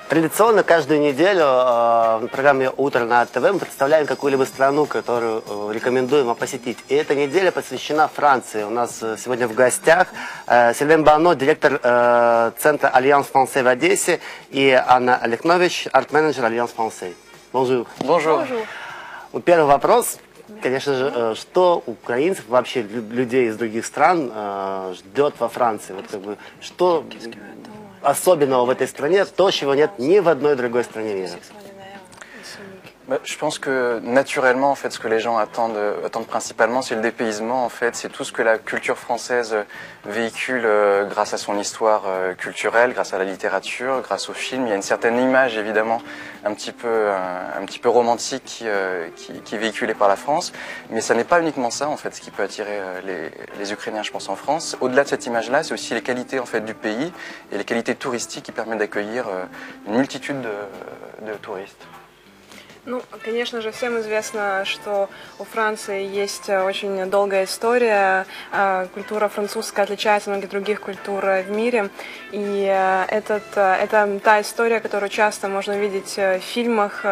Традиционно каждую неделю в программе «Утро на ТВ» мы представляем какую-либо страну, которую рекомендуем посетить. И эта неделя посвящена Франции. У нас сегодня в гостях Сильвен Бано, директор центра «Альянс Францей» в Одессе, и Анна Олегнович, арт-менеджер «Альянс Францей». Bonjour. Bonjour. Первый вопрос. Конечно же, что украинцев, вообще людей из других стран ждет во Франции? Вот как бы, что особенного в этой стране, то, чего нет ни в одной другой стране мира? Je pense que naturellement, en fait, ce que les gens attendent principalement, c'est le dépaysement. En fait, c'est tout ce que la culture française véhicule grâce à son histoire culturelle, grâce à la littérature, grâce au film. Il y a une certaine image, évidemment, un petit peu romantique qui est véhiculée par la France. Mais ça n'est pas uniquement ça, en fait, ce qui peut attirer les Ukrainiens, je pense, en France. Au-delà de cette image-là, c'est aussi les qualités, en fait, du pays et les qualités touristiques qui permettent d'accueillir une multitude de touristes. Ну, конечно же, всем известно, что у Франции есть очень долгая история. Культура французская отличается от многих других культур в мире. И это та история, которую часто можно видеть в фильмах,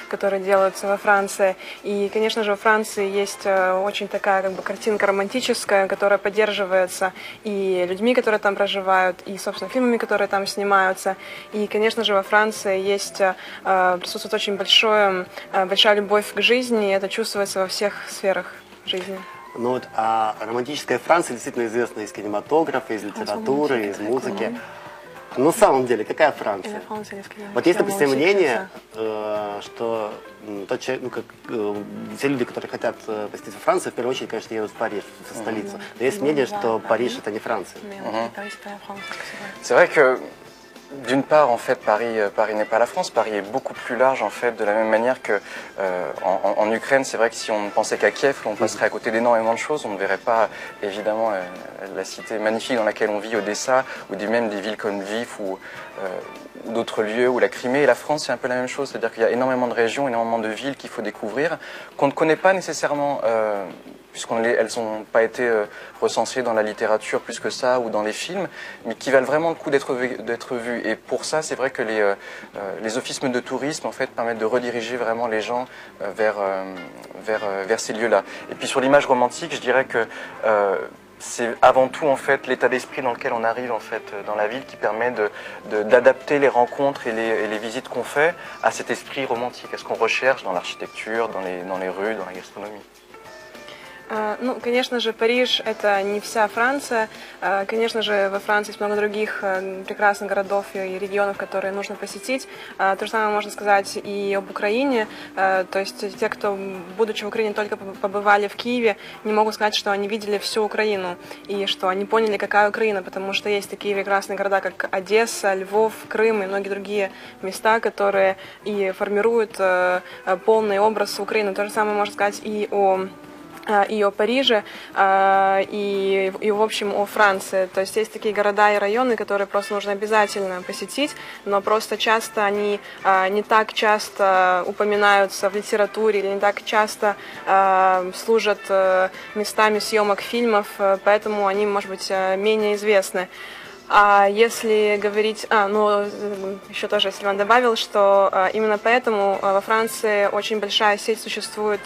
которые делаются во Франции. И, конечно же, во Франции есть очень такая как бы картинка романтическая, которая поддерживается и людьми, которые там проживают, и, собственно, фильмами, которые там снимаются. И, конечно же, во Франции присутствует очень большая любовь к жизни, и это чувствуется во всех сферах жизни. Ну вот, а романтическая Франция действительно известна из кинематографа, из литературы, из музыки. Но на самом деле, какая Франция? Вот есть, допустим, мнение, что все люди, которые хотят посетить Францию, в первую очередь, конечно, едут в Париж, в столицу. Но есть мнение, что Париж — это не Франция. C'est vrai que d'une part, en fait, Paris n'est pas la France. Paris est beaucoup plus large, en fait, de la même manière que en Ukraine. C'est vrai que si on ne pensait qu'à Kiev, on passerait à côté d'énormément de choses. On ne verrait pas, évidemment, la cité magnifique dans laquelle on vit, Odessa, ou même des villes comme Lviv ou d'autres lieux, ou la Crimée. Et la France, c'est un peu la même chose. C'est-à-dire qu'il y a énormément de régions, énormément de villes qu'il faut découvrir, qu'on ne connaît pas nécessairement, puisqu'elles n'ont pas été recensées dans la littérature plus que ça ou dans les films, mais qui valent vraiment le coup d'être vues. Et pour ça, c'est vrai que les offices de tourisme, en fait, permettent de rediriger vraiment les gens vers ces lieux-là. Et puis sur l'image romantique, je dirais que c'est avant tout, en fait, l'état d'esprit dans lequel on arrive, en fait, dans la ville qui permet d'adapter les rencontres et les visites qu'on fait à cet esprit romantique, à ce qu'on recherche dans l'architecture, dans les rues, dans la gastronomie. Ну, конечно же, Париж — это не вся Франция. Конечно же, во Франции есть много других прекрасных городов и регионов, которые нужно посетить. То же самое можно сказать и об Украине. То есть те, кто, будучи в Украине, только побывали в Киеве, не могут сказать, что они видели всю Украину и что они поняли, какая Украина, потому что есть такие прекрасные города, как Одесса, Львов, Крым и многие другие места, которые и формируют полный образ Украины. То же самое можно сказать и о Париже, и в общем о Франции. То есть есть такие города и районы, которые просто нужно обязательно посетить, но просто часто они не так часто упоминаются в литературе или не так часто служат местами съемок фильмов, поэтому они, может быть, менее известны. А если говорить, еще тоже Сильван добавил, что именно поэтому во Франции очень большая сеть существует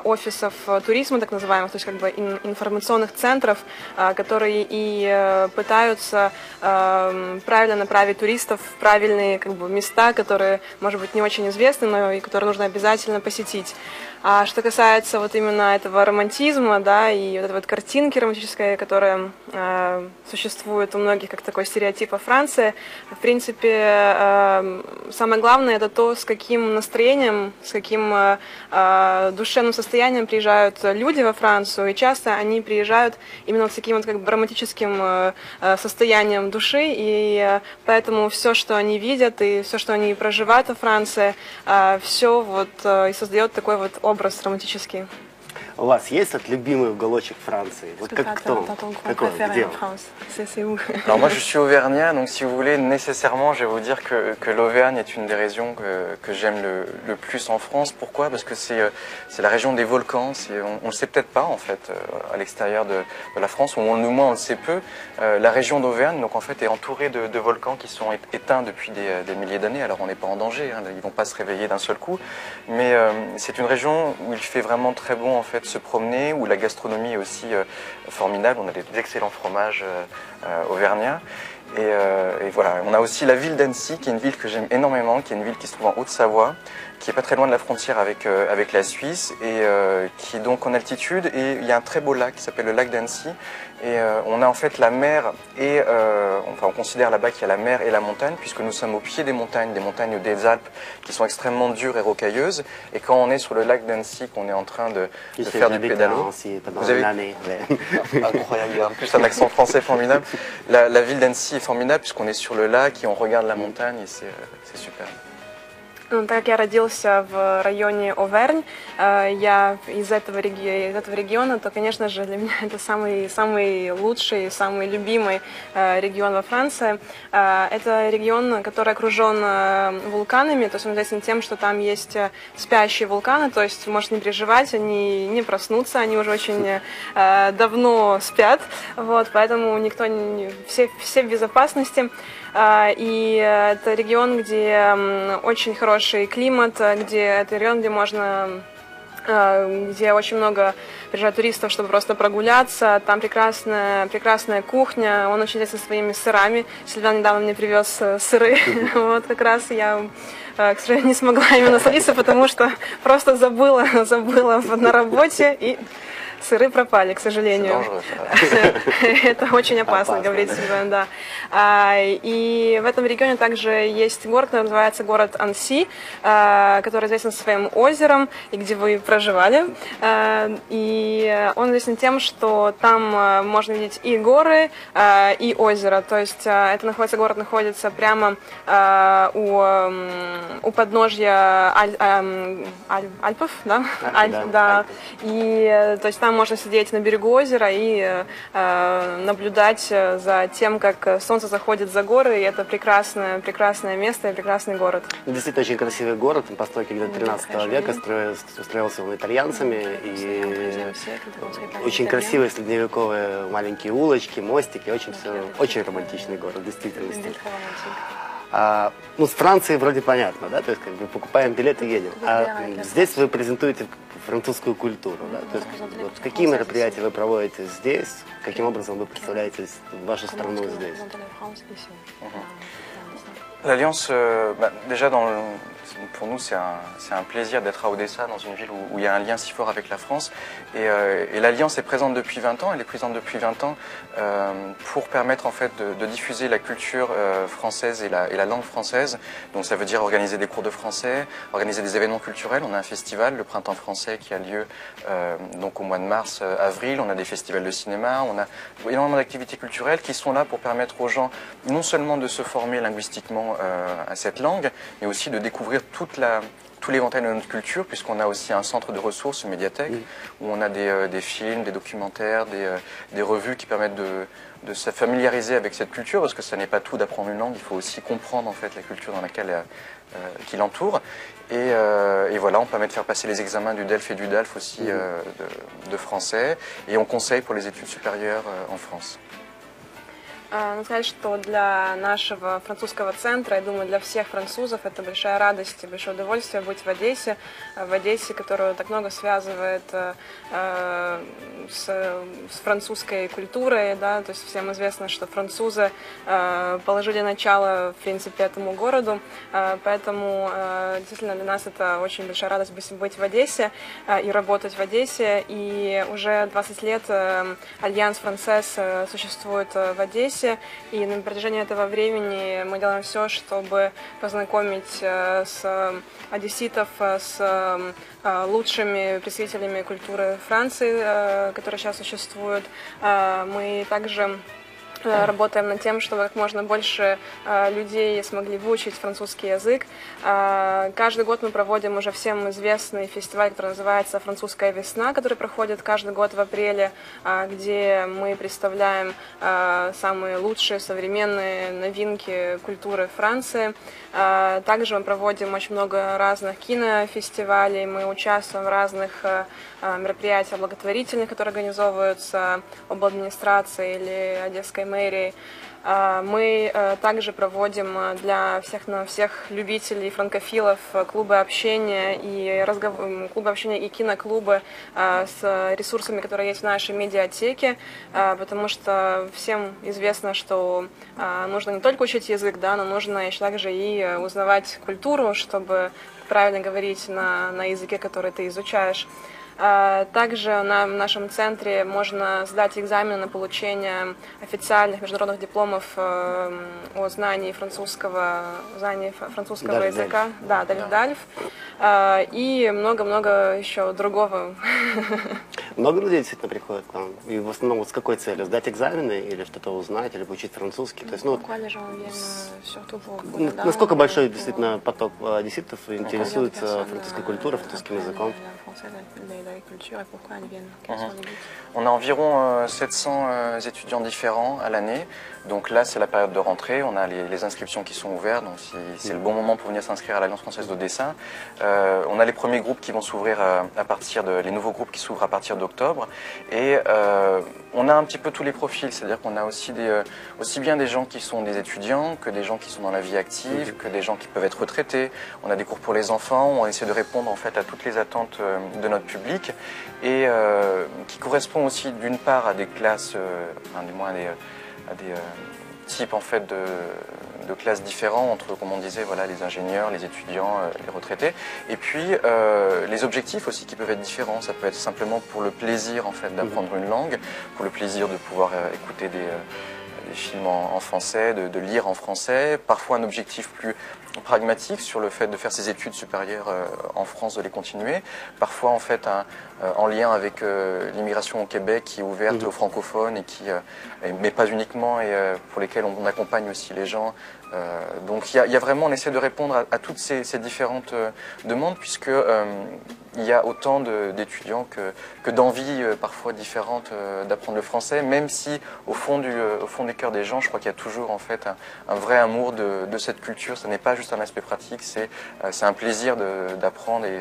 офисов туризма, так называемых, то есть как бы информационных центров, которые и пытаются правильно направить туристов в правильные как бы места, которые, может быть, не очень известны, но и которые нужно обязательно посетить. А что касается вот именно этого романтизма, да, и вот этой вот картинки романтической, которая существует у многих как такой стереотип о Франции, в принципе, самое главное — это то, с каким настроением, с каким душевным состоянием приезжают люди во Францию, и часто они приезжают именно с таким вот как бы романтическим состоянием души, и поэтому все, что они видят, и все, что они проживают во Франции, все вот и создает такой вот образ романтический. у вас есть вот любимый уголочек Франции? Вот как кто? Какой? Где он? Alors moi je suis auvergnat, donc si vous voulez, nécessairement je vais vous dire que l'Auvergne est une des régions que j'aime le plus en France. Pourquoi? Parce que c'est la région des volcans, on ne le sait peut-être pas en fait à l'extérieur de la France, ou au moins on le sait peu. La région d'Auvergne donc en fait est entourée de volcans qui sont éteints depuis des milliers d'années. Alors on n'est pas en danger, hein, ils ne vont pas se réveiller d'un seul coup, mais c'est une région où il fait vraiment très bon en fait se promener, où la gastronomie est aussi formidable. On a des excellents fromages auvergnats. Et voilà, on a aussi la ville d'Annecy, qui est une ville que j'aime énormément, qui est une ville qui se trouve en Haute-Savoie, qui est pas très loin de la frontière avec la Suisse, et qui est donc en altitude. Et il y a un très beau lac qui s'appelle le lac d'Annecy. Et on a en fait la mer et enfin on considère là-bas qu'il y a la mer et la montagne, puisque nous sommes au pied des montagnes des Alpes, qui sont extrêmement dures et rocailleuses. Et quand on est sur le lac d'Annecy, qu'on est en train de faire du pédalo, vous avez incroyable, il y a en plus un accent français formidable. La ville d'Annecy est formidable puisqu'on est sur le lac et on regarde la montagne et c'est super. Ну, так как я родился в районе Овернь, я из этого региона, то, конечно же, для меня это самый лучший, самый любимый регион во Франции. Это регион, который окружен вулканами, то есть он известен тем, что там есть спящие вулканы, то есть можете не переживать, они не проснутся, они уже очень давно спят, вот, поэтому все в безопасности. И это регион, где очень хороший климат, это регион, где очень много приезжают туристов, чтобы просто прогуляться. Там прекрасная кухня, он очень известен своими сырами. Сильван недавно мне привез сыры, вот как раз я, к сожалению, не смогла ими насладиться, потому что просто забыла на работе и... Сыры пропали, к сожалению. Это очень опасно, говорит Сильван, да. И в этом регионе также есть город, который называется город Анси, который известен своим озером, и где вы проживали. И он известен тем, что там можно видеть и горы, и озеро. То есть город находится прямо у подножья Альпов, да? Да. И то есть там можно сидеть на берегу озера и наблюдать за тем, как солнце заходит за горы, и это прекрасное место и прекрасный город. Действительно очень красивый город, он постройки где-то 13 века, строился он итальянцами, и очень красивые средневековые маленькие улочки, мостики, очень романтичный город в действительности. Ну, с Францией вроде понятно, да, то есть как бы покупаем билет и едем. А здесь вы презентуете французскую культуру, да, то есть вот, какие мероприятия вы проводите здесь, каким образом вы представляете вашу страну здесь? L'Alliance, déjà pour nous c'est un plaisir d'être à Odessa, dans une ville où il y a un lien si fort avec la France. Et l'Alliance est présente depuis 20 ans, elle est présente depuis 20 ans pour permettre en fait de diffuser la culture française et la langue française. Donc ça veut dire organiser des cours de français, organiser des événements culturels. On a un festival, le Printemps français, qui a lieu donc au mois de mars, avril. On a des festivals de cinéma, on a énormément d'activités culturelles qui sont là pour permettre aux gens non seulement de se former linguistiquement à cette langue, mais aussi de découvrir tout l'éventail de notre culture, puisqu'on a aussi un centre de ressources, une médiathèque, où on a des films, des documentaires, des revues qui permettent de se familiariser avec cette culture, parce que ça n'est pas tout d'apprendre une langue, il faut aussi comprendre en fait la culture dans laquelle qui l'entoure. Et voilà, on permet de faire passer les examens du DELF et du DALF aussi de français, et on conseille pour les études supérieures en France. Надо сказать, что для нашего французского центра, я думаю, для всех французов это большая радость и большое удовольствие быть в Одессе, которую так много связывает с французской культурой, да, то есть всем известно, что французы положили начало, в принципе, этому городу, поэтому действительно для нас это очень большая радость быть в Одессе и работать в Одессе, и уже 20 лет Альянс Францез существует в Одессе, и на протяжении этого времени мы делаем все, чтобы познакомить одесситов с лучшими представителями культуры Франции, которые сейчас существуют. Мы также работаем над тем, чтобы как можно больше людей смогли выучить французский язык. Каждый год мы проводим уже всем известный фестиваль, который называется «Французская весна», который проходит каждый год в апреле, где мы представляем самые лучшие современные новинки культуры Франции. Также мы проводим очень много разных кинофестивалей, мы участвуем в разных мероприятиях благотворительных, которые организовываются обладминистрацией или Одесской мэрией. Мы также проводим для всех любителей франкофилов клубы общения и киноклубы с ресурсами, которые есть в нашей медиатеке, потому что всем известно, что нужно не только учить язык, да, но нужно еще также и узнавать культуру, чтобы правильно говорить на языке, который ты изучаешь. Также в нашем центре можно сдать экзамен на получение официальных международных дипломов о знании французского языка, да, Дальф, и много-много еще другого. Много людей действительно приходят к вам? И в основном вот с какой целью? Сдать экзамены или что-то узнать, или получить французский? То есть, насколько большой действительно поток одесситов интересуется французской культурой, французским языком? On a environ 700 étudiants différents à l'année. Donc là, c'est la période de rentrée. On a les inscriptions qui sont ouvertes. Donc c'est le bon moment pour venir s'inscrire à l'Alliance française de dessin. On a les premiers groupes qui vont s'ouvrir les nouveaux groupes qui s'ouvrent à partir d'octobre. Et on a un petit peu tous les profils. C'est-à-dire qu'on a aussi bien des gens qui sont des étudiants que des gens qui sont dans la vie active, que des gens qui peuvent être retraités. On a des cours pour les enfants. On essaie de répondre en fait à toutes les attentes de notre public et qui correspond aussi d'une part à des classes, du moins à des types en fait de classes différents entre, comme on disait, voilà, les ingénieurs, les étudiants, les retraités, et puis les objectifs aussi qui peuvent être différents. Ça peut être simplement pour le plaisir en fait d'apprendre une langue, pour le plaisir de pouvoir écouter des films en français, de lire en français, parfois un objectif plus pragmatique sur le fait de faire ses études supérieures en France, de les continuer, parfois en fait en lien avec l'immigration au Québec qui est ouverte aux francophones mais pas uniquement, et pour lesquels on accompagne aussi les gens. Donc il y a vraiment, on essaie de répondre à toutes ces différentes demandes, puisque il y a autant d'étudiants que d'envies parfois différentes d'apprendre le français, même si au fond du cœur des gens, je crois qu'il y a toujours en fait un vrai amour de cette culture. Ce n'est pas juste un aspect pratique, c'est un plaisir d'apprendre, et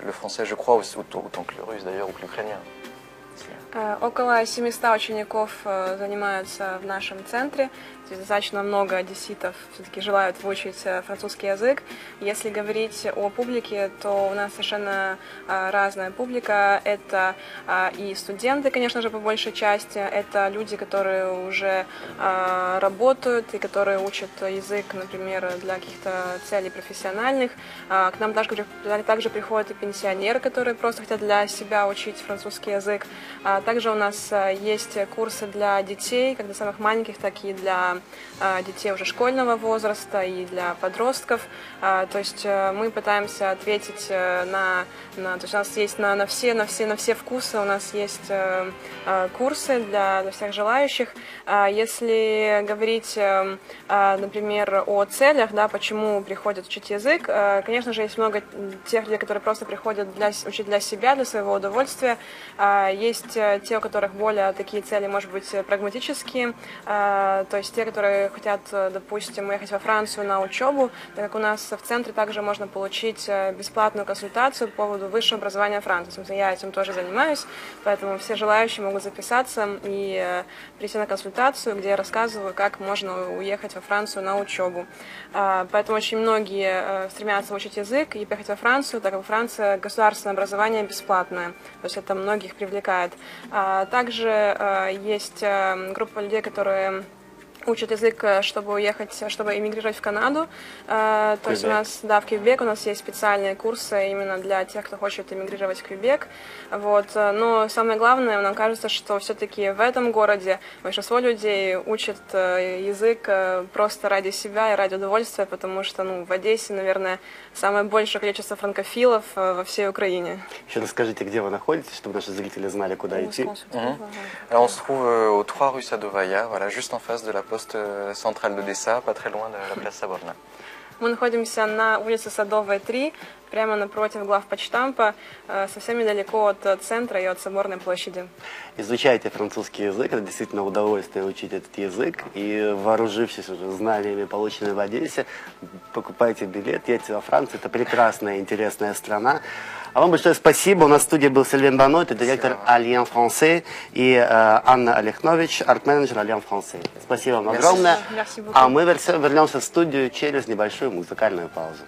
le français, je crois, autant que le russe d'ailleurs, ou que l'ukrainien. Около 700 учеников занимаются в нашем центре. Здесь достаточно много одесситов все-таки желают выучить французский язык. Если говорить о публике, то у нас совершенно разная публика. Это и студенты, конечно же, по большей части. Это люди, которые уже работают и которые учат язык, например, для каких-то целей профессиональных. К нам также приходят и пенсионеры, которые просто хотят для себя учить французский язык. Также у нас есть курсы для детей, как для самых маленьких, так и для детей уже школьного возраста и для подростков. То есть мы пытаемся ответить то есть у нас есть на все вкусы, у нас есть курсы для всех желающих. Если говорить, например, о целях, да, почему приходят учить язык, конечно же, есть много тех людей, которые просто приходят учить для себя, для своего удовольствия. Есть те, у которых более такие цели, может быть, прагматические, то есть те, которые хотят, допустим, уехать во Францию на учебу, так как у нас в центре также можно получить бесплатную консультацию по поводу высшего образования Франции. Собственно, я этим тоже занимаюсь, поэтому все желающие могут записаться и прийти на консультацию, где я рассказываю, как можно уехать во Францию на учебу. Поэтому очень многие стремятся учить язык и поехать во Францию, так как во Франции государственное образование бесплатное, то есть это многих привлекает. Также есть группа людей, которые учат язык, чтобы уехать, чтобы эмигрировать в Канаду. То есть у нас, да, в Квебек у нас есть специальные курсы именно для тех, кто хочет эмигрировать в Квебек. Вот. Но самое главное, нам кажется, что все-таки в этом городе большинство людей учат язык просто ради себя и ради удовольствия, потому что, ну, в Одессе, наверное, самое большее количество франкофилов во всей Украине. Еще расскажите, где вы находитесь, чтобы наши зрители знали, куда идти. Alors, on se trouve aux 3 rues Sadovaya, voilà, juste en face de la poste centrale d'Odessa, pas très loin de la place Saborna. Мы находимся на улице Садовая, 3, прямо напротив главпочтампа, совсем недалеко от центра и от Соборной площади. Изучайте французский язык, это действительно удовольствие учить этот язык. И вооружившись уже знаниями, полученными в Одессе, покупайте билет, едьте во Францию. Это прекрасная, интересная страна. А вам большое спасибо. У нас в студии был Сильвен Бано, это директор Alliance Français, и Анна Олехнович, арт-менеджер Alliance Français. Спасибо вам огромное. А мы вернемся в студию через небольшую музыкальную паузу.